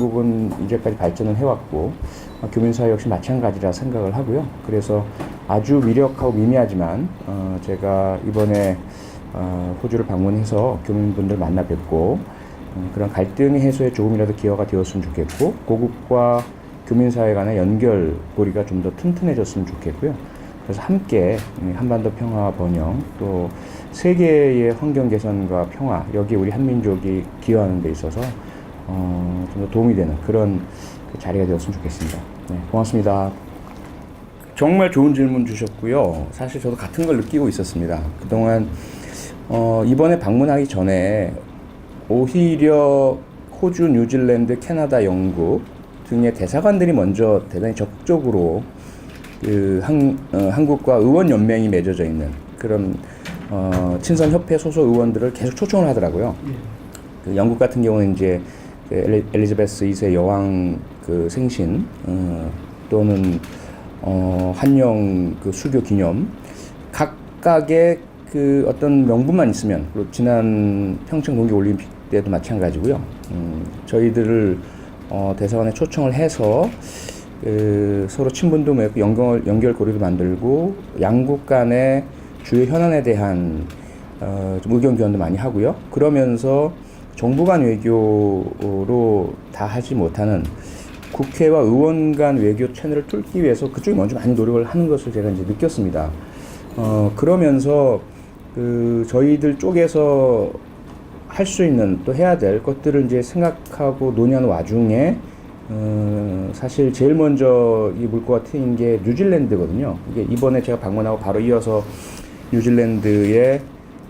미국은 이제까지 발전을 해왔고 교민사회 역시 마찬가지라 생각을 하고요. 그래서 아주 미력하고 미미하지만 제가 이번에 호주를 방문해서 교민분들 만나 뵙고 그런 갈등 해소에 조금이라도 기여가 되었으면 좋겠고, 고국과 교민사회 간의 연결고리가 좀 더 튼튼해졌으면 좋겠고요. 그래서 함께 한반도 평화 번영, 또 세계의 환경 개선과 평화, 여기 우리 한민족이 기여하는 데 있어서 좀 더 도움이 되는 그런 자리가 되었으면 좋겠습니다. 네, 고맙습니다. 정말 좋은 질문 주셨고요. 사실 저도 같은 걸 느끼고 있었습니다. 그동안 이번에 방문하기 전에 오히려 호주, 뉴질랜드, 캐나다, 영국 등의 대사관들이 먼저 대단히 적극적으로 한국과 의원연맹이 맺어져 있는 그런 친선협회 소속 의원들을 계속 초청을 하더라고요. 그 영국 같은 경우는 이제 엘리자베스 2세 여왕 그 생신 또는 한영 그 수교 기념 각각의 그 어떤 명분만 있으면, 그리고 지난 평창 동계 올림픽 때도 마찬가지고요. 저희들을 대사관에 초청을 해서 서로 친분도 맺고 연결고리도 만들고 양국 간의 주요 현안에 대한 좀 의견 교환도 많이 하고요. 그러면서 정부 간 외교로 다 하지 못하는 국회와 의원 간 외교 채널을 뚫기 위해서 그쪽이 먼저 많이 노력을 하는 것을 제가 이제 느꼈습니다. 그러면서 저희들 쪽에서 할 수 있는 또 해야 될 것들을 이제 생각하고 논의하는 와중에 사실 제일 먼저 이 물꼬가 트인 게 뉴질랜드거든요. 이게 이번에 제가 방문하고 바로 이어서 뉴질랜드의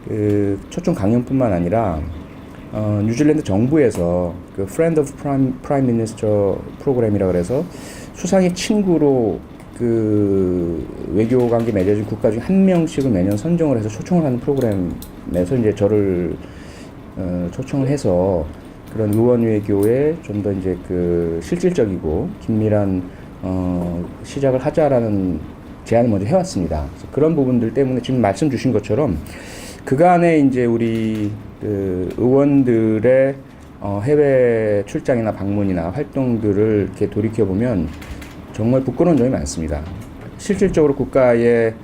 그 초청 강연뿐만 아니라 뉴질랜드 정부에서 그 Friend of Prime Minister 프로그램이라 그래서 수상의 친구로 그 외교 관계 맺어진 국가 중 한 명씩을 매년 선정을 해서 초청을 하는 프로그램에서 이제 저를 초청을 해서 그런 의원 외교에 좀 더 이제 그 실질적이고 긴밀한 시작을 하자라는 제안을 먼저 해왔습니다. 그래서 그런 부분들 때문에 지금 말씀 주신 것처럼 그간에 이제 우리 그 의원들의 해외 출장이나 방문이나 활동들을 이렇게 돌이켜 보면 정말 부끄러운 점이 많습니다. 실질적으로 국가의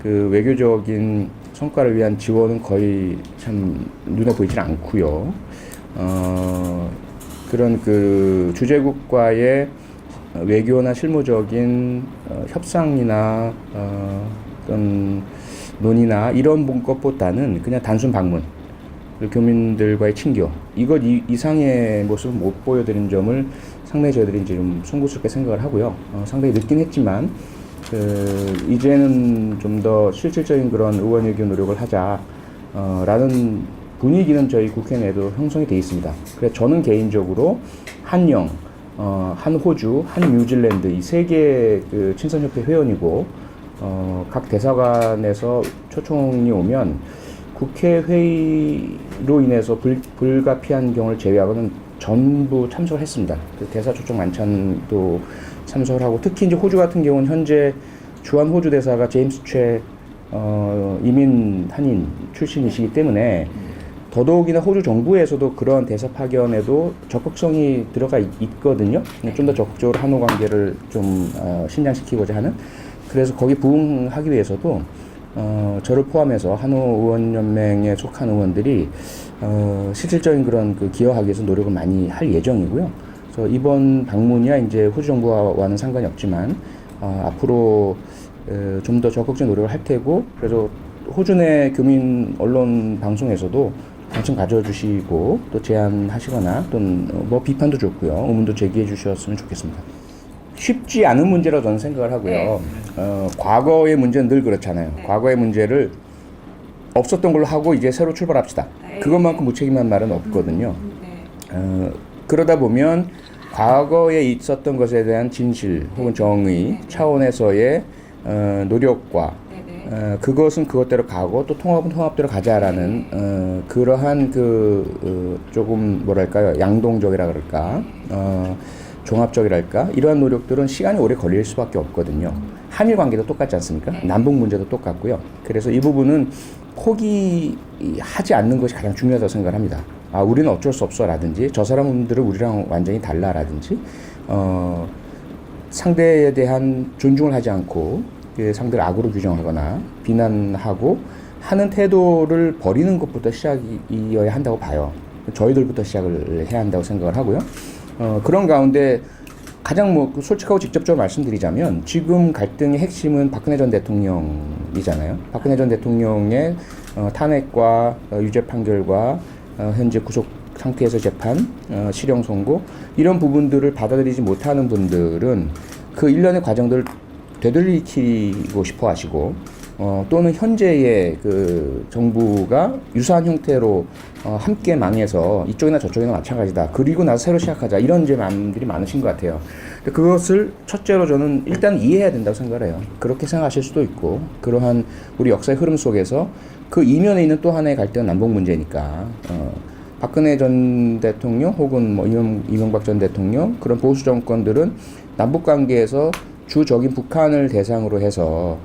그 외교적인 성과를 위한 지원은 거의 참 눈에 보이질 않고요. 그런 그 주재국과의 외교나 실무적인 협상이나 어떤 논의나 이런 것보다는 그냥 단순 방문, 교민들과의 친교, 이것 이상의 모습을 못 보여드린 점을 상당히 저희들이 이제 좀 송구스럽게 생각을 하고요. 상당히 늦긴 했지만 이제는 좀 더 실질적인 그런 의원 외교 노력을 하자 라는 분위기는 저희 국회 내에도 형성이 되어 있습니다. 그래서 저는 개인적으로 한영, 한 호주, 한 뉴질랜드 이 세 개의 그 친선협회 회원이고 각 대사관에서 초청이 오면 국회 회의로 인해서 불가피한 경우를 제외하고는 전부 참석을 했습니다. 대사 초청 만찬도 참석을 하고, 특히 이제 호주 같은 경우는 현재 주한 호주 대사가 제임스 최 이민 한인 출신이시기 때문에 더더욱이나 호주 정부에서도 그런 대사 파견에도 적극성이 들어가 있거든요. 좀 더 적극적으로 한호 관계를 좀 신장시키고자 하는. 그래서 거기 부응하기 위해서도 저를 포함해서 한호 의원연맹에 속한 의원들이 실질적인 그런 그 기여하기 위해서 노력을 많이 할 예정이고요. 그래서 이번 방문이야 이제 호주 정부와는 상관이 없지만 앞으로 좀 더 적극적인 노력을 할 테고, 그래서 호주 내 교민 언론 방송에서도 관심 가져주시고 또 제안하시거나 또는 뭐 비판도 좋고요, 의문도 제기해 주셨으면 좋겠습니다. 쉽지 않은 문제라고 저는 생각을 하고요. 과거의 문제는 늘 그렇잖아요. 과거의 문제를 없었던 걸로 하고 이제 새로 출발합시다. 그것만큼 무책임한 말은 없거든요. 그러다 보면 과거에 있었던 것에 대한 진실 혹은 정의 차원에서의 노력과 그것은 그것대로 가고 또 통합은 통합대로 가자라는 그러한 조금 뭐랄까요, 양동적이라 그럴까, 종합적이랄까, 이러한 노력들은 시간이 오래 걸릴 수밖에 없거든요. 한일 관계도 똑같지 않습니까? 남북 문제도 똑같고요. 그래서 이 부분은 포기하지 않는 것이 가장 중요하다고 생각합니다. 우리는 어쩔 수 없어라든지 저 사람들은 우리랑 완전히 달라라든지 상대에 대한 존중을 하지 않고 그 상대를 악으로 규정하거나 비난하고 하는 태도를 버리는 것부터 시작이어야 한다고 봐요. 저희들부터 시작을 해야 한다고 생각을 하고요. 그런 가운데 가장 솔직하고 직접적으로 말씀드리자면 지금 갈등의 핵심은 박근혜 전 대통령이잖아요. 박근혜 전 대통령의 탄핵과 유죄 판결과 현재 구속 상태에서 재판, 실형 선고 이런 부분들을 받아들이지 못하는 분들은 그 일련의 과정들을 되돌리키고 싶어 하시고 또는 현재의 그 정부가 유사한 형태로 함께 망해서 이쪽이나 저쪽이나 마찬가지다. 그리고 나서 새로 시작하자. 이런 이제 마음들이 많으신 것 같아요. 그것을 첫째로 저는 일단 이해해야 된다고 생각을 해요. 그렇게 생각하실 수도 있고 그러한 우리 역사의 흐름 속에서 그 이면에 있는 또 하나의 갈등은 남북 문제니까 박근혜 전 대통령 혹은 뭐 이명박 전 대통령 그런 보수 정권들은 남북 관계에서 주적인 북한을 대상으로 해서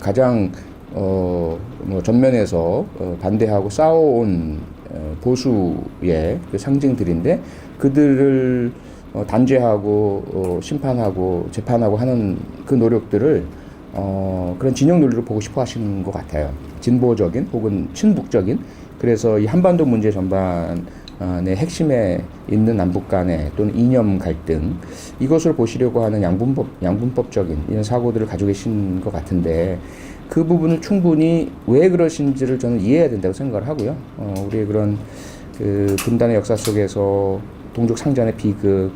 가장 뭐 전면에서 반대하고 싸워온 보수의 그 상징들인데 그들을 단죄하고 심판하고 재판하고 하는 그 노력들을 그런 진영 논리로 보고 싶어 하시는 것 같아요. 진보적인 혹은 친북적인 그래서 이 한반도 문제 전반의 핵심에 있는 남북 간의 또는 이념 갈등 이것을 보시려고 하는 양분법적인 이런 사고들을 가지고 계신 것 같은데 그 부분을 충분히 왜 그러신지를 저는 이해해야 된다고 생각을 하고요. 우리의 그런 그 분단의 역사 속에서 동족 상잔의 비극,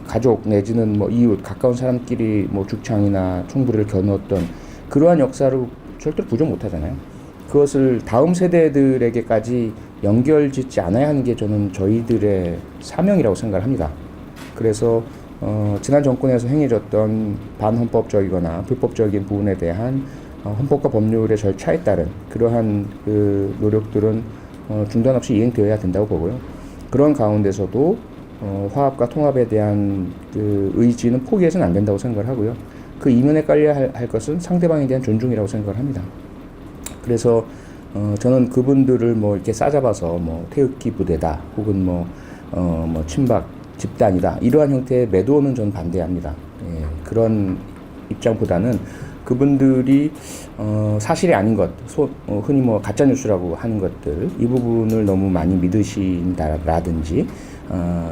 가족 내지는 뭐 이웃 가까운 사람끼리 뭐 죽창이나 총부리를 겨누었던 그러한 역사를 절대로 부정 못하잖아요. 그것을 다음 세대들에게까지 연결짓지 않아야 하는 게 저는 저희들의 사명이라고 생각을 합니다. 그래서 지난 정권에서 행해졌던 반헌법적이거나 불법적인 부분에 대한 헌법과 법률의 절차에 따른 그러한 그 노력들은 중단 없이 이행되어야 된다고 보고요. 그런 가운데서도 화합과 통합에 대한 그 의지는 포기해서는 안 된다고 생각을 하고요. 그 이면에 깔려야 할 것은 상대방에 대한 존중이라고 생각을 합니다. 그래서 저는 그분들을 뭐 이렇게 싸잡아서 뭐 태극기 부대다 혹은 뭐 친박 집단이다 이러한 형태의 매도는 저는 반대합니다. 예, 그런 입장보다는 그분들이 사실이 아닌 것, 흔히 뭐 가짜 뉴스라고 하는 것들 이 부분을 너무 많이 믿으신다라든지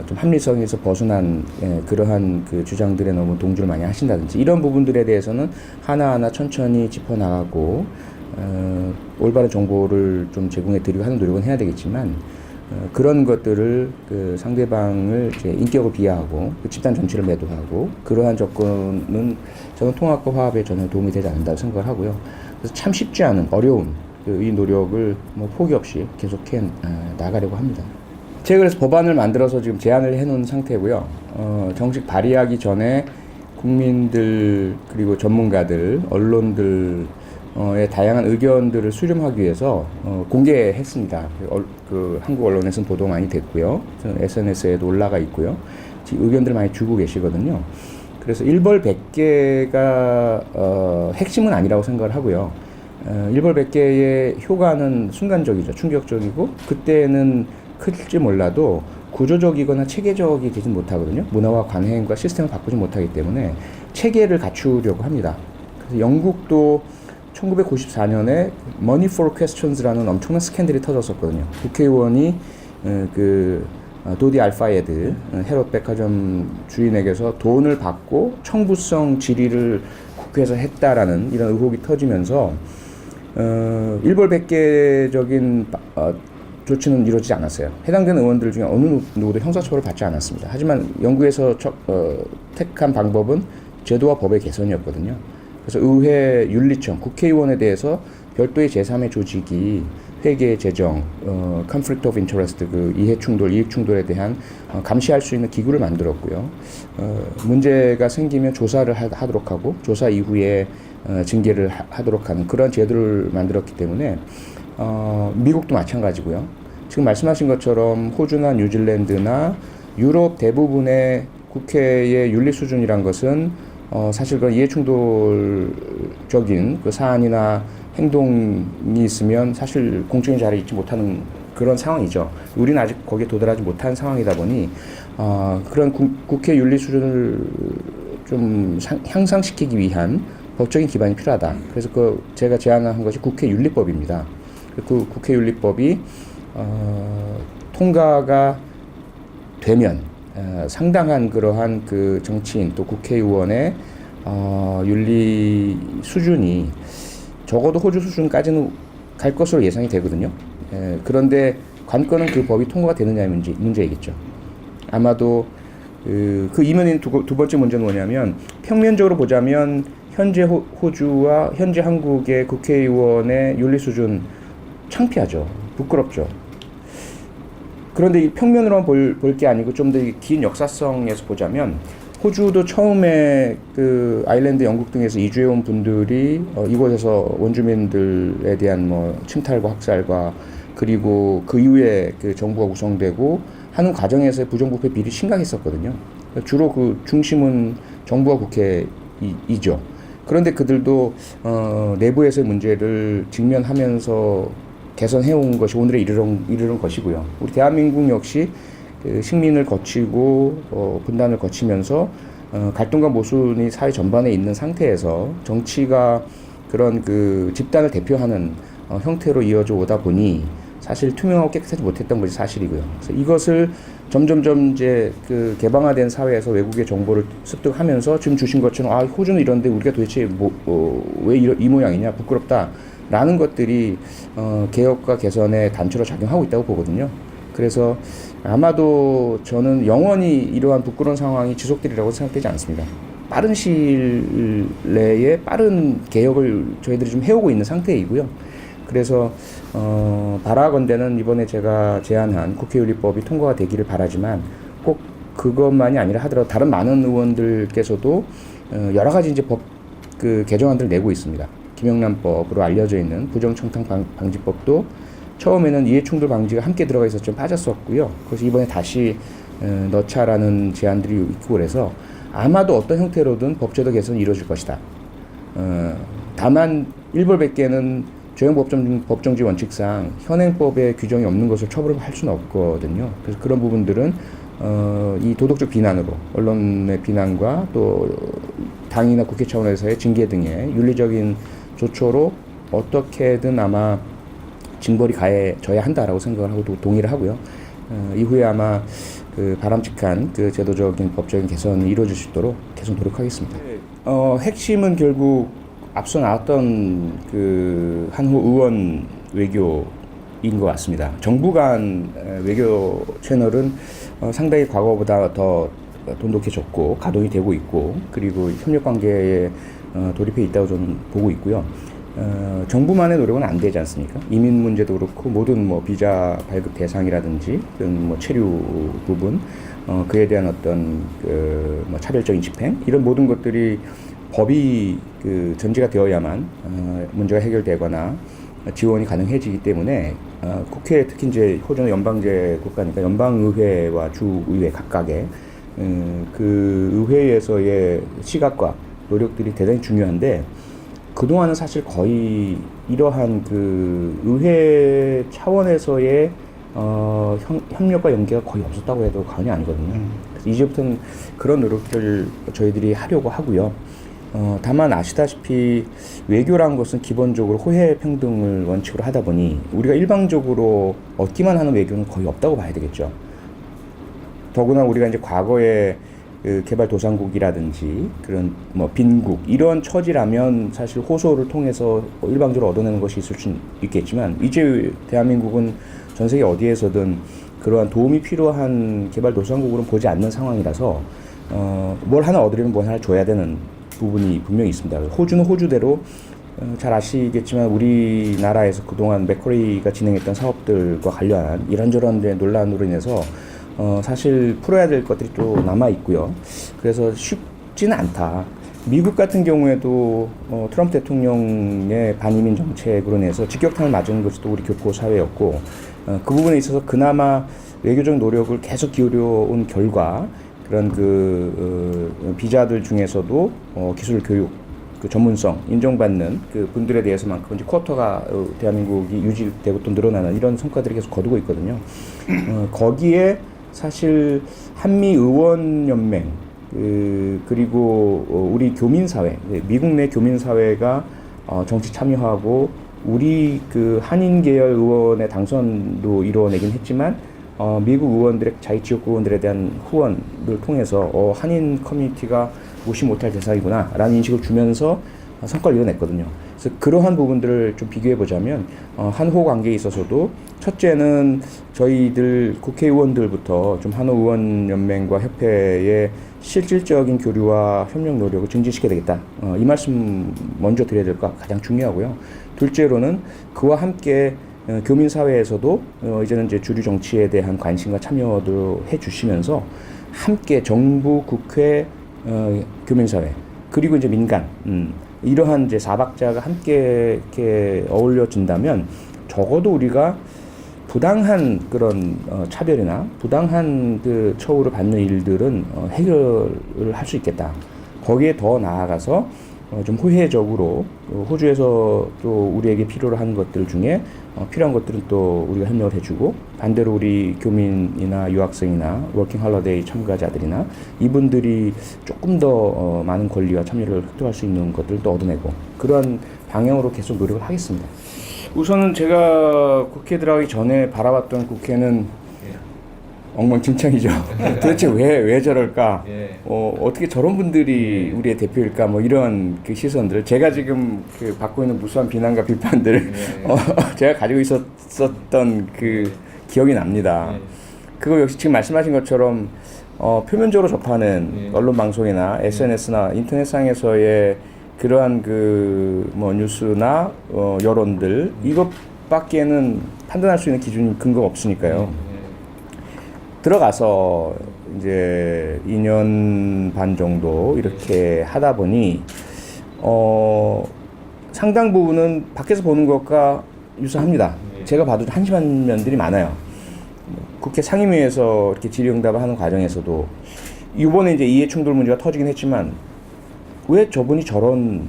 좀 합리성에서 벗어난 그러한 그 주장들에 너무 동조를 많이 하신다든지 이런 부분들에 대해서는 하나하나 천천히 짚어나가고 올바른 정보를 좀 제공해 드리고 하는 노력은 해야 되겠지만 그런 것들을 그 상대방을 이제 인격을 비하하고 그 집단 전체를 매도하고 그러한 접근은 저는 통합과 화합에 전혀 도움이 되지 않는다고 생각을 하고요. 그래서 참 쉽지 않은 어려운 이 노력을 뭐 포기 없이 계속해 나가려고 합니다. 제가 그래서 법안을 만들어서 지금 제안을 해놓은 상태고요. 정식 발의하기 전에 국민들 그리고 전문가들, 언론들 다양한 의견들을 수렴하기 위해서 공개했습니다. 그 한국 언론에서는 보도 많이 됐고요. SNS에도 올라가 있고요. 지금 의견들 많이 주고 계시거든요. 그래서 일벌백계가 핵심은 아니라고 생각을 하고요. 일벌백계의 효과는 순간적이죠. 충격적이고 그때는 클지 몰라도 구조적이거나 체계적이 되진 못하거든요. 문화와 관행과 시스템을 바꾸지 못하기 때문에 체계를 갖추려고 합니다. 그래서 영국도 1994년에 Money for Questions라는 엄청난 스캔들이 터졌었거든요. 국회의원이 그 도디 알파예드 헤롯 백화점 주인에게서 돈을 받고 청부성 질의를 국회에서 했다라는 이런 의혹이 터지면서 일벌백계적인 조치는 이루어지지 않았어요. 해당되는 의원들 중에 어느 누구도 형사처벌을 받지 않았습니다. 하지만 영국에서 택한 방법은 제도와 법의 개선이었거든요. 그래서 의회 윤리청, 국회의원에 대해서 별도의 제3의 조직이 회계, 재정, conflict of interest, 그 이해충돌, 이익충돌에 대한 감시할 수 있는 기구를 만들었고요. 문제가 생기면 조사를 하도록 하고 조사 이후에 징계를 하도록 하는 그런 제도를 만들었기 때문에 미국도 마찬가지고요. 지금 말씀하신 것처럼 호주나 뉴질랜드나 유럽 대부분의 국회의 윤리 수준이란 것은 사실 그 이해충돌적인 그 사안이나 행동이 있으면 사실 공적인 자리에 있지 못하는 그런 상황이죠. 우리는 아직 거기에 도달하지 못한 상황이다 보니 그런 국회 윤리 수준을 좀 향상시키기 위한 법적인 기반이 필요하다. 그래서 제가 제안한 것이 국회 윤리법입니다. 그 국회 윤리법이 통과가 되면 상당한 그러한 그 정치인 또 국회의원의 윤리 수준이 적어도 호주 수준까지는 갈 것으로 예상이 되거든요. 그런데 관건은 그 법이 통과가 되느냐의 문제이겠죠. 아마도 그 이면인 두 번째 문제는 뭐냐면 평면적으로 보자면 현재 호주와 현재 한국의 국회의원의 윤리 수준 창피하죠. 부끄럽죠. 그런데 이 평면으로만 볼 게 아니고 좀 더 긴 역사성에서 보자면 호주도 처음에 그 아일랜드 영국 등에서 이주해온 분들이 이곳에서 원주민들에 대한 뭐 침탈과 학살과 그리고 그 이후에 그 정부가 구성되고 하는 과정에서의 부정부패 비율이 심각했었거든요. 주로 그 중심은 정부와 국회이죠. 그런데 그들도 내부에서의 문제를 직면하면서 개선해온 것이 오늘에 이르는 것이고요. 우리 대한민국 역시 그 식민을 거치고 분단을 거치면서 갈등과 모순이 사회 전반에 있는 상태에서 정치가 그런 그 집단을 대표하는 형태로 이어져 오다 보니 사실 투명하고 깨끗하지 못했던 것이 사실이고요. 그래서 이것을 점점점 이제 그 개방화된 사회에서 외국의 정보를 습득하면서 지금 주신 것처럼 호주는 이런데 우리가 도대체 왜 이 모양이냐 부끄럽다라는 것들이 개혁과 개선의 단초로 작용하고 있다고 보거든요. 그래서 아마도 저는 영원히 이러한 부끄러운 상황이 지속되리라고 생각되지 않습니다. 빠른 시일 내에 빠른 개혁을 저희들이 좀 해오고 있는 상태이고요. 그래서 바라건대는 이번에 제가 제안한 국회윤리법이 통과가 되기를 바라지만 꼭 그것만이 아니라 하더라도 다른 많은 의원들께서도 여러 가지 이제 법 그 개정안들을 내고 있습니다. 김영란법으로 알려져 있는 부정청탁 방지법도 처음에는 이해충돌 방지가 함께 들어가 있어서 좀 빠졌었고요. 그래서 이번에 다시 넣자라는 제안들이 있고 그래서 아마도 어떤 형태로든 법제도 개선이 이루어질 것이다. 다만 일벌백계는 조형 법정주의 원칙상 현행법에 규정이 없는 것을 처벌할 수는 없거든요. 그래서 그런 부분들은 이 도덕적 비난으로 언론의 비난과 또 당이나 국회 차원에서의 징계 등의 윤리적인 조처로 어떻게든 아마 징벌이 가해져야 한다라고 생각을 하고 동의를 하고요. 이후에 아마 그 바람직한 그 제도적인 법적인 개선이 이루어질 수 있도록 계속 노력하겠습니다. 핵심은 결국 앞서 나왔던 그 한후 의원 외교인 것 같습니다. 정부 간 외교 채널은 상당히 과거보다 더 돈독해졌고 가동이 되고 있고 그리고 협력 관계에 돌입해 있다고 저는 보고 있고요. 정부만의 노력은 안 되지 않습니까? 이민 문제도 그렇고 모든 뭐 비자 발급 대상이라든지 뭐 체류 부분, 그에 대한 어떤 뭐 차별적인 집행 이런 모든 것들이 법이 그 전제가 되어야만 문제가 해결되거나 지원이 가능해지기 때문에 국회 특히 이제 호주는 연방제 국가니까 연방의회와 주의회 각각의 그 의회에서의 시각과 노력들이 대단히 중요한데 그동안은 사실 거의 이러한 그 의회 차원에서의 협력과 연계가 거의 없었다고 해도 과언이 아니거든요. 그래서 이제부터는 그런 노력들을 저희들이 하려고 하고요. 다만 아시다시피 외교라는 것은 기본적으로 호혜 평등을 원칙으로 하다 보니 우리가 일방적으로 얻기만 하는 외교는 거의 없다고 봐야 되겠죠. 더구나 우리가 이제 과거에 그 개발도상국이라든지 그런 뭐 빈국 이런 처지라면 사실 호소를 통해서 일방적으로 얻어내는 것이 있을 수 있겠지만 이제 대한민국은 전 세계 어디에서든 그러한 도움이 필요한 개발도상국으로는 보지 않는 상황이라서 뭘 하나 얻으려면 뭘 하나 줘야 되는 부분이 분명히 있습니다. 호주는 호주대로 잘 아시겠지만 우리나라에서 그동안 맥쿼리가 진행했던 사업들과 관련한 이런저런 논란으로 인해서 사실 풀어야 될 것들이 또 남아 있고요. 그래서 쉽지는 않다. 미국 같은 경우에도 트럼프 대통령의 반이민 정책으로 인해서 직격탄을 맞은 것이 또 우리 교포 사회였고 그 부분에 있어서 그나마 외교적 노력을 계속 기울여 온 결과 그런 비자들 중에서도 기술 교육 그 전문성 인정받는 그 분들에 대해서만큼 이제 쿼터가 대한민국이 유지되고 또 늘어나는 이런 성과들이 계속 거두고 있거든요. 거기에 사실 한미 의원 연맹 그리고 우리 교민사회, 미국 내 교민사회가 정치 참여하고 우리 그 한인 계열 의원의 당선도 이루어내긴 했지만 미국 의원들의 자기 지역구 의원들에 대한 후원을 통해서 한인 커뮤니티가 무시 못할 대상이구나 라는 인식을 주면서 성과를 이뤄냈거든요. 그래서 그러한 부분들을 좀 비교해 보자면 한호 관계에 있어서도 첫째는 저희들 국회의원들부터 좀 한호 의원 연맹과 협회의 실질적인 교류와 협력 노력을 증진시켜야 되겠다. 이 말씀 먼저 드려야 될 것 가장 중요하고요. 둘째로는 그와 함께 교민사회에서도 이제는 이제 주류 정치에 대한 관심과 참여도 해주시면서 함께 정부, 국회, 교민사회 그리고 이제 민간 이러한 이제 사박자가 함께 이렇게 어울려진다면 적어도 우리가 부당한 그런 차별이나 부당한 그 처우를 받는 일들은 해결을 할 수 있겠다. 거기에 더 나아가서 좀 호혜적으로 호주에서 또 우리에게 필요로 하는 것들 중에 필요한 것들은 또 우리가 협력을 해주고 반대로 우리 교민이나 유학생이나 워킹 홀리데이 참가자들이나 이분들이 조금 더 많은 권리와 참여를 획득할 수 있는 것들을 또 얻어내고 그런 방향으로 계속 노력을 하겠습니다. 우선은 제가 국회 들어가기 전에 바라봤던 국회는 엉망진창이죠. 도대체 왜 저럴까? 어떻게 저런 분들이 우리의 대표일까? 뭐 이런 그 시선들. 제가 지금 그 받고 있는 무수한 비난과 비판들을 제가 가지고 있었던 그 기억이 납니다. 그거 역시 지금 말씀하신 것처럼 표면적으로 접하는 언론 방송이나 SNS나 인터넷상에서의 그러한 그 뭐 뉴스나 여론들 이것밖에는 판단할 수 있는 기준이 근거가 없으니까요. 들어가서 이제 2년 반 정도 이렇게 하다 보니 상당 부분은 밖에서 보는 것과 유사합니다. 제가 봐도 한심한 면들이 많아요. 국회 상임위에서 이렇게 질의응답을 하는 과정에서도 이번에 이제 이해충돌 문제가 터지긴 했지만 왜 저분이 저런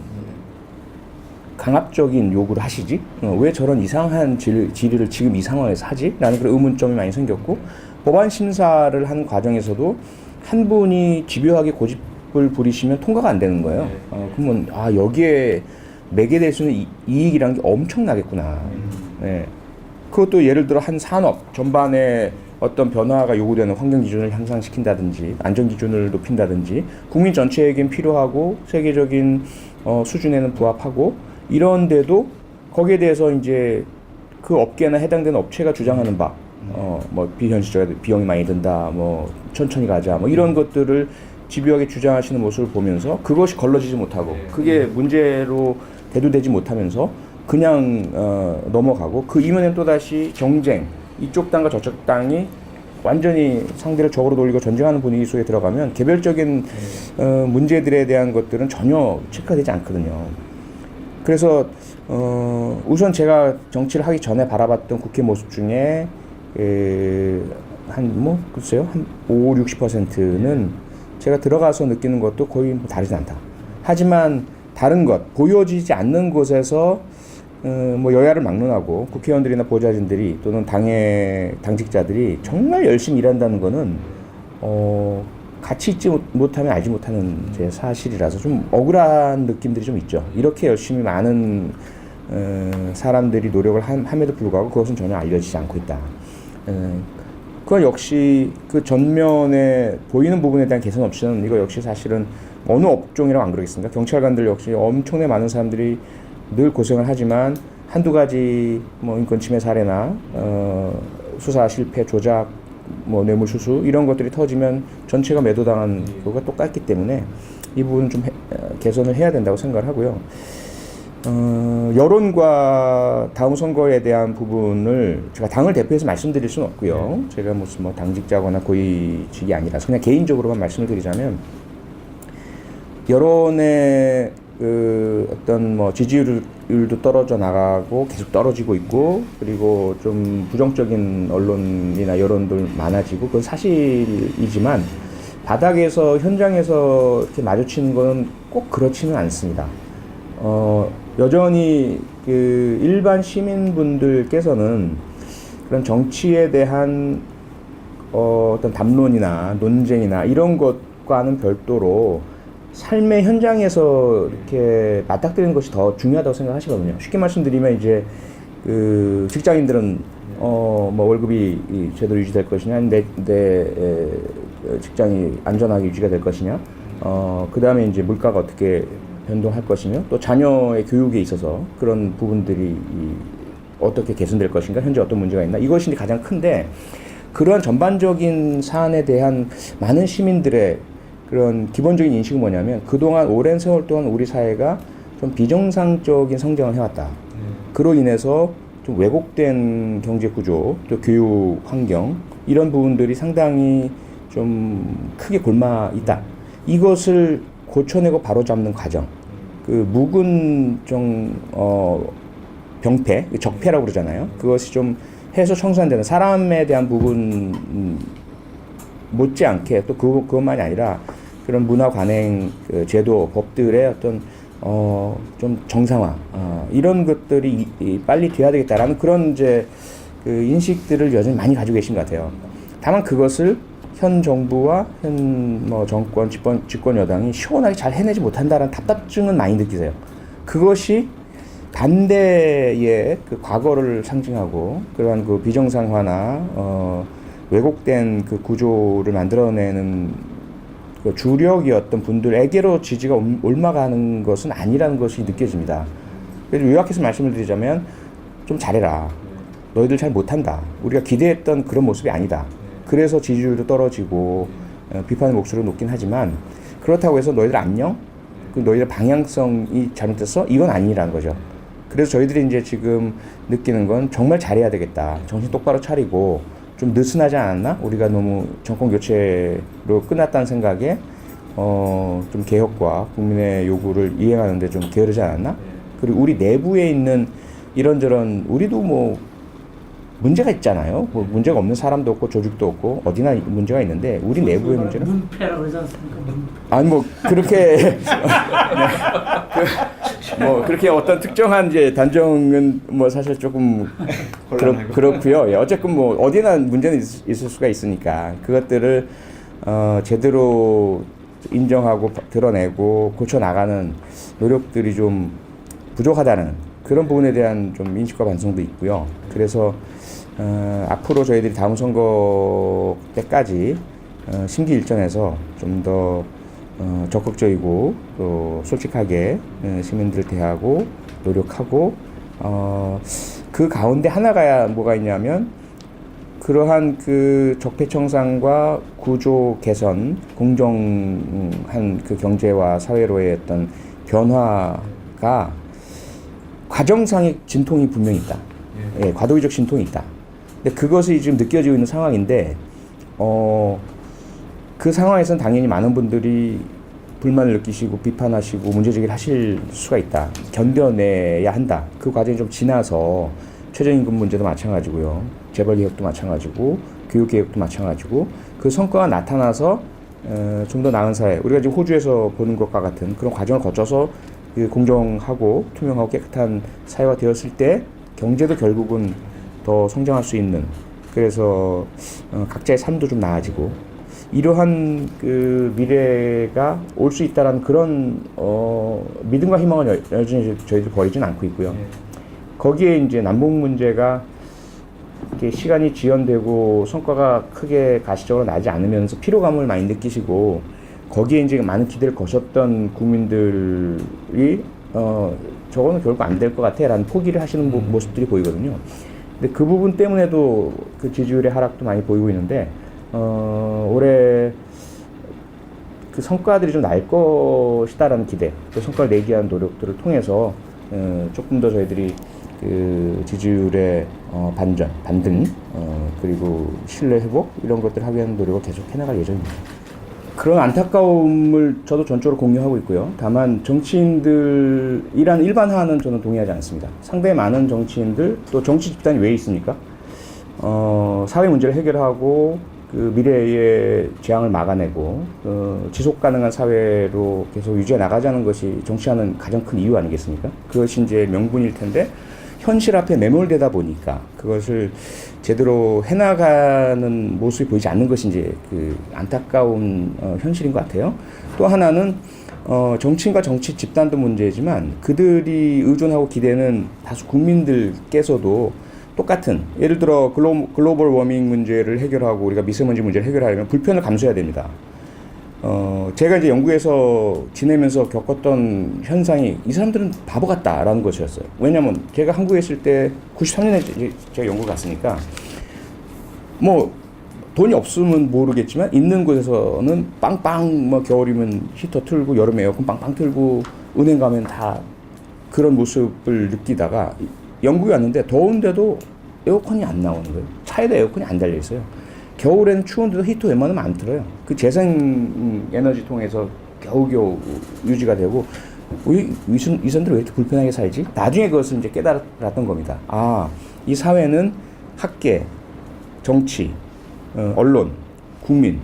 강압적인 요구를 하시지? 왜 저런 이상한 질의를 지금 이 상황에서 하지? 라는 그런 의문점이 많이 생겼고 법안 심사를 하는 과정에서도 한 분이 집요하게 고집을 부리시면 통과가 안 되는 거예요. 그러면 여기에 매개될 수 있는 이익이라는 게 엄청나겠구나. 네. 그것도 예를 들어 한 산업 전반에 어떤 변화가 요구되는 환경 기준을 향상시킨다든지 안전 기준을 높인다든지 국민 전체에겐 필요하고 세계적인 수준에는 부합하고 이런데도 거기에 대해서 이제 그 업계나 해당되는 업체가 주장하는 바 뭐 비현실적 비용이 많이 든다 뭐 천천히 가자 뭐 이런 것들을 집요하게 주장하시는 모습을 보면서 그것이 걸러지지 못하고 그게 문제로 대두되지 못하면서 그냥 넘어가고 그 이면엔 또다시 경쟁 이쪽 당과 저쪽 당이 완전히 상대를 적으로 돌리고 전쟁하는 분위기 속에 들어가면 개별적인 문제들에 대한 것들은 전혀 체크되지 않거든요. 그래서 우선 제가 정치를 하기 전에 바라봤던 국회 모습 중에 글쎄요 한 50-60%는 제가 들어가서 느끼는 것도 거의 뭐 다르지 않다. 하지만 다른 것 보여지지 않는 곳에서 뭐 여야를 막론하고 국회의원들이나 보좌진들이 또는 당직자들이 정말 열심히 일한다는 거는 같이 있지 못하면 알지 못하는 제 사실이라서 좀 억울한 느낌들이 좀 있죠. 이렇게 열심히 많은 사람들이 노력을 함에도 불구하고 그것은 전혀 알려지지 않고 있다. 그건 역시 그 전면에 보이는 부분에 대한 개선 없이는 이거 역시 사실은 어느 업종이라고 안 그러겠습니까? 경찰관들 역시 엄청나게 많은 사람들이 늘 고생을 하지만 한두 가지 뭐 인권 침해 사례나 수사 실패, 조작, 뭐 뇌물 수수 이런 것들이 터지면 전체가 매도당한 거가 똑같기 때문에 이 부분은 좀 개선을 해야 된다고 생각을 하고요. 여론과 다음 선거에 대한 부분을 제가 당을 대표해서 말씀드릴 수는 없고요. 제가 무슨 뭐 당직자거나 고위직이 아니라서 그냥 개인적으로만 말씀을 드리자면 여론의 어떤 뭐 지지율도 떨어져 나가고 계속 떨어지고 있고 그리고 좀 부정적인 언론이나 여론들 많아지고 그건 사실이지만 바닥에서 현장에서 이렇게 마주치는 건 꼭 그렇지는 않습니다. 여전히 그 일반 시민분들께서는 그런 정치에 대한 어떤 담론이나 논쟁이나 이런 것과는 별도로 삶의 현장에서 이렇게 맞닥뜨리는 것이 더 중요하다고 생각하시거든요. 쉽게 말씀드리면 이제 그 직장인들은 뭐 월급이 제대로 유지될 것이냐, 내 직장이 안전하게 유지가 될 것이냐, 그 다음에 이제 물가가 어떻게 변동할 것이며, 또 자녀의 교육에 있어서 그런 부분들이 어떻게 개선될 것인가, 현재 어떤 문제가 있나, 이것이 가장 큰데, 그러한 전반적인 사안에 대한 많은 시민들의 그런 기본적인 인식은 뭐냐면, 그동안 오랜 세월 동안 우리 사회가 좀 비정상적인 성장을 해왔다. 그로 인해서 좀 왜곡된 경제 구조, 또 교육 환경, 이런 부분들이 상당히 좀 크게 골마 있다. 이것을 고쳐내고 바로잡는 과정, 그 묵은 병폐, 적폐라고 그러잖아요. 그것이 좀 해소 청산되는, 사람에 대한 부분 못지않게 또 그것만이 아니라 그런 문화 관행 제도 법들의 어떤 좀 정상화, 이런 것들이 빨리 돼야 되겠다라는 그런 이제 그 인식들을 여전히 많이 가지고 계신 것 같아요. 다만 그것을 현 정부와 현 뭐 정권, 집권 여당이 시원하게 잘 해내지 못한다는 답답증은 많이 느끼세요. 그것이 반대의 그 과거를 상징하고 그러한 그 비정상화나 왜곡된 그 구조를 만들어내는 그 주력이었던 분들에게로 지지가 옮아가는 것은 아니라는 것이 느껴집니다. 그래서 요약해서 말씀을 드리자면 좀 잘해라. 너희들 잘 못한다. 우리가 기대했던 그런 모습이 아니다. 그래서 지지율도 떨어지고 비판의 목소리가 높긴 하지만, 그렇다고 해서 너희들 안녕? 너희들 방향성이 잘못됐어? 이건 아니라는 거죠. 그래서 저희들이 이제 지금 느끼는 건 정말 잘해야 되겠다. 정신 똑바로 차리고, 좀 느슨하지 않았나? 우리가 너무 정권 교체로 끝났다는 생각에 좀 개혁과 국민의 요구를 이행하는데 좀 게으르지 않았나? 그리고 우리 내부에 있는 이런저런, 우리도 뭐 문제가 있잖아요. 뭐 문제가 없는 사람도 없고 조직도 없고 어디나 문제가 있는데, 우리 내부의 문제는 문패라고 그러지 않습니까? 아니 뭐 그렇게 뭐 그렇게 어떤 특정한 이제 단정은 뭐 사실 조금 그렇고요. 예, 어쨌든 뭐 어디나 문제는 있을 수가 있으니까 그것들을 제대로 인정하고 드러내고 고쳐 나가는 노력들이 좀 부족하다는 그런 부분에 대한 좀 인식과 반성도 있고요. 그래서 앞으로 저희들이 다음 선거 때까지 심기일전에서 좀 더 적극적이고 또 솔직하게 시민들을 대하고 노력하고, 그 가운데 하나가 뭐가 있냐면, 그러한 그 적폐 청산과 구조 개선, 공정한 그 경제와 사회로의 어떤 변화가 과정상의 진통이 분명히 있다. 예, 과도기적 진통이 있다. 근데 그것이 지금 느껴지고 있는 상황인데, 그 상황에서는 당연히 많은 분들이 불만을 느끼시고 비판하시고 문제제기를 하실 수가 있다. 견뎌내야 한다. 그 과정이 좀 지나서 최저임금 문제도 마찬가지고요. 재벌개혁도 마찬가지고 교육개혁도 마찬가지고 그 성과가 나타나서 좀 더 나은 사회, 우리가 지금 호주에서 보는 것과 같은 그런 과정을 거쳐서 그 공정하고 투명하고 깨끗한 사회가 되었을 때 경제도 결국은 더 성장할 수 있는, 그래서 각자의 삶도 좀 나아지고 이러한 그 미래가 올 수 있다라는 그런 믿음과 희망은 여전히 저희들 버리지는 않고 있고요. 거기에 이제 남북 문제가 이렇게 시간이 지연되고 성과가 크게 가시적으로 나지 않으면서 피로감을 많이 느끼시고, 거기에 이제 많은 기대를 거셨던 국민들이 저거는 결국 안 될 것 같아라는 포기를 하시는 모습들이 보이거든요. 근데 그 부분 때문에도 그 지지율의 하락도 많이 보이고 있는데, 올해 그 성과들이 좀 날 것이다라는 기대, 또 성과를 내기 위한 노력들을 통해서 조금 더 저희들이 그 지지율의 반등, 그리고 신뢰 회복, 이런 것들을 하기 위한 노력을 계속 해나갈 예정입니다. 그런 안타까움을 저도 전적으로 공유하고 있고요. 다만 정치인들이란 일반화는 저는 동의하지 않습니다. 상당히 많은 정치인들, 또 정치 집단이 왜 있습니까? 사회 문제를 해결하고 그 미래의 재앙을 막아내고 지속 가능한 사회로 계속 유지해 나가자는 것이 정치하는 가장 큰 이유 아니겠습니까? 그것이 이제 명분일 텐데 현실 앞에 매몰되다 보니까 그것을 제대로 해나가는 모습이 보이지 않는 것이 이제 그 안타까운 현실인 것 같아요. 또 하나는 정치인과 정치 집단도 문제지만 그들이 의존하고 기대는 다수 국민들께서도 똑같은 예를 들어 글로벌 워밍 문제를 해결하고 우리가 미세먼지 문제를 해결하려면 불편을 감수해야 됩니다. 제가 이제 영국에서 지내면서 겪었던 현상이 이 사람들은 바보 같다라는 것이었어요. 왜냐면 제가 한국에 있을 때 93년에 제가 영국 갔으니까 뭐 돈이 없으면 모르겠지만 있는 곳에서는 빵빵 뭐 겨울이면 히터 틀고 여름에 에어컨 빵빵 틀고 은행 가면 다 그런 모습을 느끼다가 영국에 왔는데 더운데도 에어컨이 안 나오는 거예요. 차에도 에어컨이 안 달려 있어요. 겨울에는 추운데도 히터 웬만하면 안 틀어요. 그 재생 에너지 통해서 겨우겨우 유지가 되고 이 사람들 왜 이렇게 불편하게 살지? 나중에 그것을 이제 깨달았던 겁니다. 아, 이 사회는 학계, 정치, 언론, 국민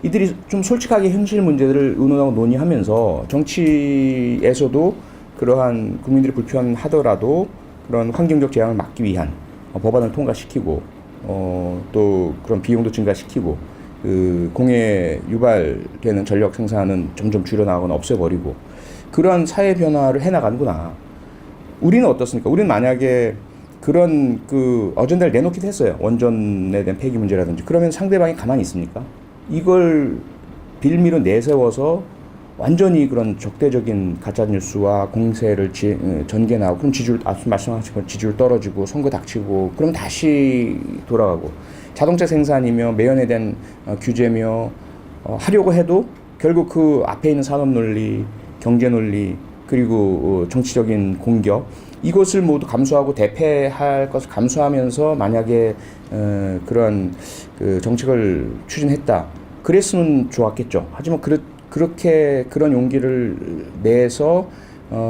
이들이 좀 솔직하게 현실 문제들을 의논하고 논의하면서 정치에서도 그러한 국민들이 불편하더라도 그런 환경적 재앙을 막기 위한 법안을 통과시키고 또 그런 비용도 증가시키고 그 공해 유발되는 전력 생산은 점점 줄여나가거나 없애버리고 그러한 사회 변화를 해나가는구나. 우리는 어떻습니까? 우리는 만약에 그런 그 어젠다를 내놓기도 했어요. 원전에 대한 폐기 문제라든지. 그러면 상대방이 가만히 있습니까? 이걸 빌미로 내세워서 완전히 그런 적대적인 가짜뉴스와 공세를 전개나고 그럼 지지율, 앞서 말씀하신 것 지지율 떨어지고 선거 닥치고 그럼 다시 돌아가고 자동차 생산이며 매연에 대한 규제며 하려고 해도 결국 그 앞에 있는 산업 논리, 경제 논리 그리고 정치적인 공격 이것을 모두 감수하고 대패할 것을 감수하면서 만약에 그런 그 정책을 추진했다. 그랬으면 좋았겠죠. 하지만 그렇게 그런 용기를 내서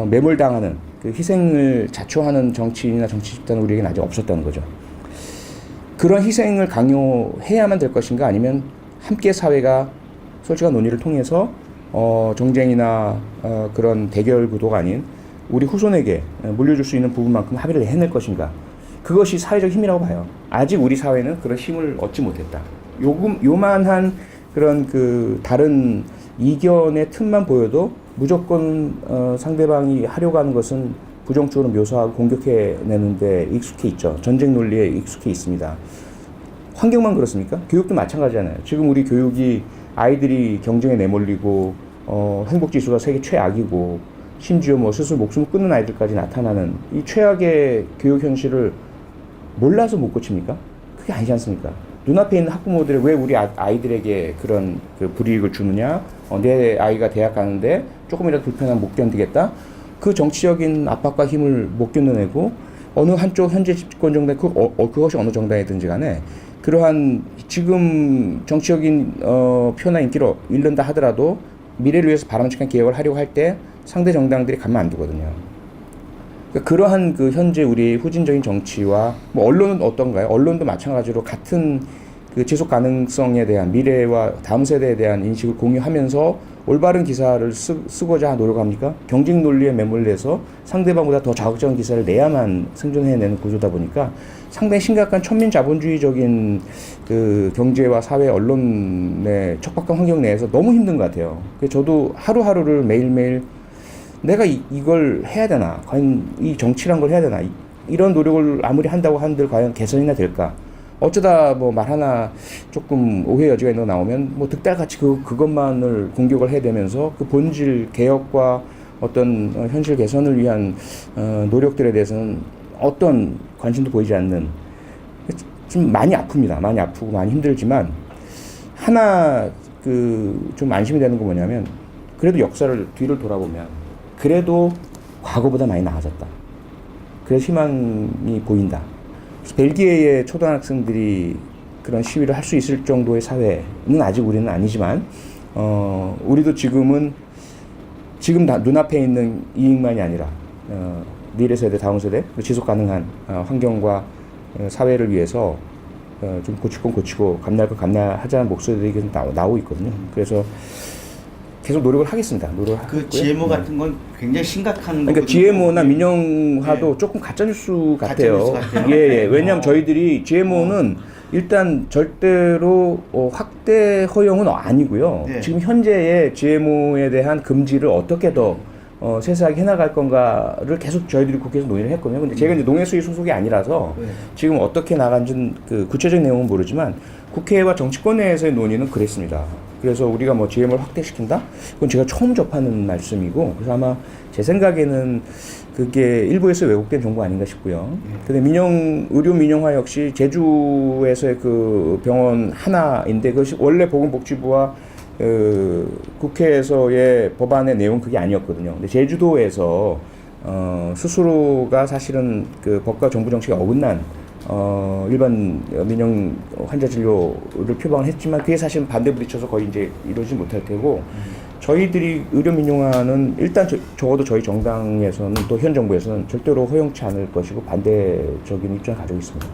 매몰당하는 그 희생을 자초하는 정치인이나 정치 집단은 우리에게는 아직 없었다는 거죠. 그런 희생을 강요해야만 될 것인가 아니면 함께 사회가 솔직한 논의를 통해서 정쟁이나 그런 대결 구도가 아닌 우리 후손에게 물려줄 수 있는 부분만큼 합의를 해낼 것인가. 그것이 사회적 힘이라고 봐요. 아직 우리 사회는 그런 힘을 얻지 못했다. 요만한 그런 그 다른 이견의 틈만 보여도 무조건 상대방이 하려고 하는 것은 부정적으로 묘사하고 공격해내는데 익숙해 있죠. 전쟁 논리에 익숙해 있습니다. 환경만 그렇습니까? 교육도 마찬가지잖아요. 지금 우리 교육이 아이들이 경쟁에 내몰리고 행복지수가 세계 최악이고 심지어 뭐 스스로 목숨을 끊는 아이들까지 나타나는 이 최악의 교육 현실을 몰라서 못 고칩니까? 그게 아니지 않습니까? 눈앞에 있는 학부모들이 왜 우리 아이들에게 그런 그 불이익을 주느냐? 내 아이가 대학 가는데 조금이라도 불편하면 못 견디겠다? 그 정치적인 압박과 힘을 못 견뎌내고 어느 한쪽 현재 집권 정당, 그것이 어느 정당이든지 간에 그러한 지금 정치적인 표나 인기로 잃는다 하더라도 미래를 위해서 바람직한 개혁을 하려고 할 때 상대 정당들이 가만 안 두거든요. 그러니까 그러한 그 현재 우리 후진적인 정치와 뭐 언론은 어떤가요? 언론도 마찬가지로 같은 그 지속 가능성에 대한 미래와 다음 세대에 대한 인식을 공유하면서 올바른 기사를 쓰고자 노력합니까? 경쟁 논리에 매몰려서 상대방보다 더 자극적인 기사를 내야만 생존해내는 구조다 보니까 상당히 심각한 천민 자본주의적인 그 경제와 사회 언론의 척박한 환경 내에서 너무 힘든 것 같아요. 그래서 저도 하루하루를 매일매일 내가 이걸 해야 되나? 과연 이 정치란 걸 해야 되나? 이런 노력을 아무리 한다고 한들 과연 개선이나 될까? 어쩌다 뭐 말 하나 조금 오해 여지가 있는 거 나오면 뭐 득달같이 그것만을 공격을 해대면서 그 본질 개혁과 어떤 현실 개선을 위한 노력들에 대해서는 어떤 관심도 보이지 않는 좀 많이 아픕니다. 많이 아프고 많이 힘들지만 하나 그 좀 안심이 되는 거 뭐냐면 그래도 역사를 뒤를 돌아보면 그래도 과거보다 많이 나아졌다. 그래서 희망이 보인다. 벨기에의 초등학생들이 그런 시위를 할 수 있을 정도의 사회는 아직 우리는 아니지만 우리도 지금 다 눈앞에 있는 이익만이 아니라 미래 세대, 다음 세대, 지속 가능한 환경과 사회를 위해서 좀 고칠 건 고치고 감내할 건 감내하자는 목소리들이 계속 나오고 있거든요. 그래서 계속 노력을 하겠습니다. 그 GMO 같은 건 굉장히 심각한 그러니까 GMO나 민영화도 조금 가짜뉴스 같아요. 예. 왜냐하면 저희들이 GMO는 일단 절대로 확대 허용은 아니고요. 지금 현재의 GMO에 대한 금지를 어떻게 더 세세하게 해나갈 건가를 계속 저희들이 국회에서 논의를 했거든요. 근데 제가 이제 농해수위 소속이 아니라서 지금 어떻게 나간지는 그 구체적인 내용은 모르지만 국회와 정치권 내에서의 논의는 그랬습니다. 그래서 우리가 뭐 GM을 확대시킨다? 그건 제가 처음 접하는 말씀이고, 그래서 아마 제 생각에는 그게 일부에서 왜곡된 정보 아닌가 싶고요. 근데 의료 민영화 역시 제주에서의 그 병원 하나인데, 그것이 원래 보건복지부와 국회에서의 법안의 내용 그게 아니었거든요. 근데 제주도에서 스스로가 사실은 그 법과 정부 정책에 어긋난 일반 민영 환자 진료를 표방을 했지만 그게 사실 반대 부딪혀서 거의 이제 이루어지지 못할 테고, 저희들이 의료 민영화는 일단 적어도 저희 정당에서는 또 현 정부에서는 절대로 허용치 않을 것이고 반대적인 입장을 가지고 있습니다.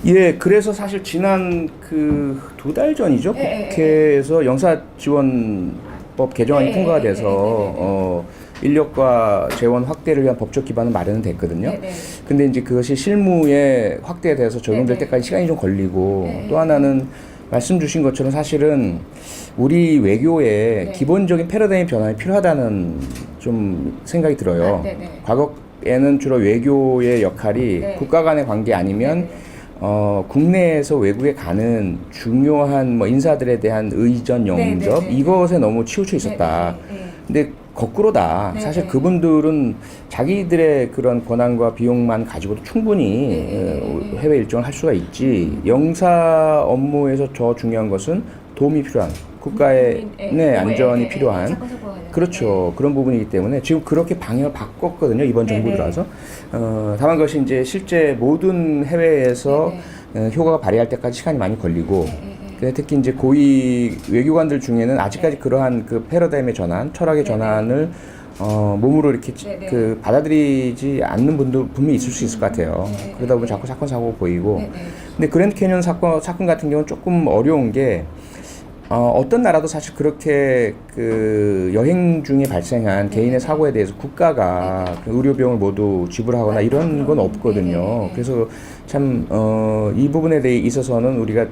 예, 그래서 사실 지난 그 2달 전이죠. 국회에서 영사지원법 개정안이 통과가 돼서 인력과 재원 확대를 위한 법적 기반은 마련은 됐거든요. 근데 이제 그것이 실무에 확대돼서 적용될 때까지 시간이 좀 걸리고, 또 하나는 말씀 주신 것처럼 사실은 우리 외교에 기본적인 패러다임 변화가 필요하다는 좀 생각이 들어요. 과거에는 주로 외교의 역할이 국가 간의 관계 아니면 국내에서 외국에 가는 중요한 뭐 인사들에 대한 의전 영접 이것에 너무 치우쳐 있었다. 근데 거꾸로다. 사실 그분들은 자기들의 그런 권한과 비용만 가지고도 충분히 해외 일정을 할 수가 있지. 영사 업무에서 더 중요한 것은 도움이 필요한, 국가의 안전이 필요한, 그렇죠. 그런 부분이기 때문에 지금 그렇게 방향을 바꿨거든요. 이번 정부 들어서. 다만 그것이 이제 실제 모든 해외에서 효과가 발휘할 때까지 시간이 많이 걸리고, 특히 이제 고위 외교관들 중에는 아직까지 그러한 그 패러다임의 전환, 철학의 전환을 몸으로 이렇게 그 받아들이지 않는 분도 분명히 있을 수 있을 것 같아요. 그러다 보면 자꾸 사건 사고가 보이고. 근데 그랜드 캐년 사건 같은 경우는 조금 어려운 게, 어떤 나라도 사실 그렇게 그 여행 중에 발생한 개인의 사고에 대해서 국가가 그 의료 비용을 모두 지불하거나 이런 건 없거든요. 그래서 참 이 부분에 대해 있어서는 우리가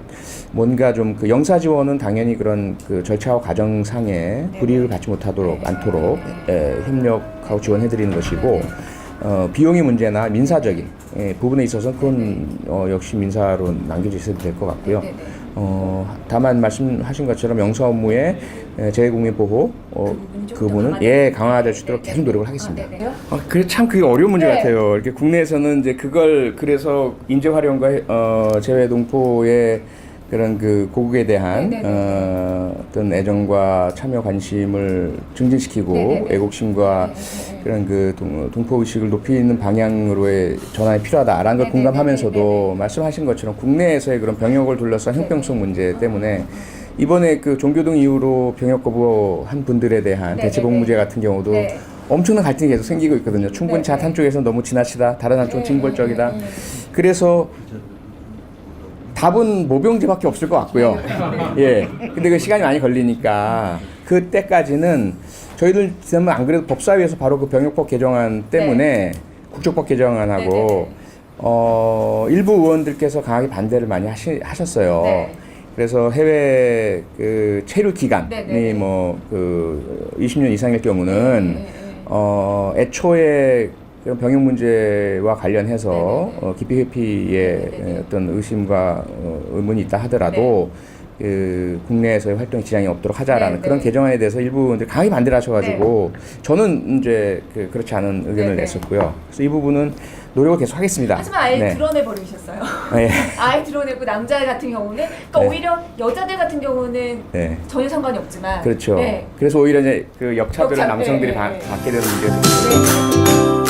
뭔가 좀 그 영사 지원은 당연히 그런 그 절차와 과정상의 불이익을 받지 못하도록 않도록 협력하고 지원해드리는 것이고, 비용의 문제나 민사적인 부분에 있어서는 그건 역시 민사로 남겨져 있어도 될 것 같고요. 다만 말씀하신 것처럼 영사 업무의 재외국민 보호 그 부분은 강화될 수 있도록 계속 노력을 하겠습니다. 그래 참 그게 어려운 문제 같아요. 이렇게 국내에서는 이제 그걸 그래서 인재 활용과 재외 동포의 그런 그 고국에 대한 어떤 애정과 참여 관심을 증진시키고 애국심과 그런 그 동포 의식을 높이는 방향으로의 전환이 필요하다라는 걸 공감하면서도 말씀하신 것처럼 국내에서의 그런 병역을 둘러싼 형평성 문제 때문에 이번에 그 종교 등 이유로 병역 거부한 분들에 대한 대체복무제 같은 경우도 엄청난 갈등이 계속 생기고 있거든요. 충분치 한쪽에서는 너무 지나치다, 다른 한쪽은 징벌적이다. 그래서 답은 모병제밖에 없을 것 같고요. 근데 그 시간이 많이 걸리니까 그때까지는 저희들 되면 안 그래도 법사위에서 바로 그 병역법 개정안 때문에 국적법 개정안하고 일부 의원들께서 강하게 반대를 많이 하셨어요. 그래서 해외 그 체류 기간이 뭐 그 20년 이상일 경우는 애초에 병역 문제와 관련해서 기피 회피의 어떤 의심과 의문이 있다 하더라도 그 국내에서의 활동에 지장이 없도록 하자라는 그런 개정안에 대해서 일부 의원들이 강하게 반대를 하셔가지고 저는 이제 그렇지 않은 의견을 냈었고요. 그래서 이 부분은 노력을 계속 하겠습니다. 하지만 아예 드러내버리셨어요. 아예 드러내고 남자 같은 경우는 그러니까 오히려 여자들 같은 경우는 전혀 상관이 없지만 그렇죠. 그래서 오히려 이제 그 역차별을 남성들이 받게 되는 문제도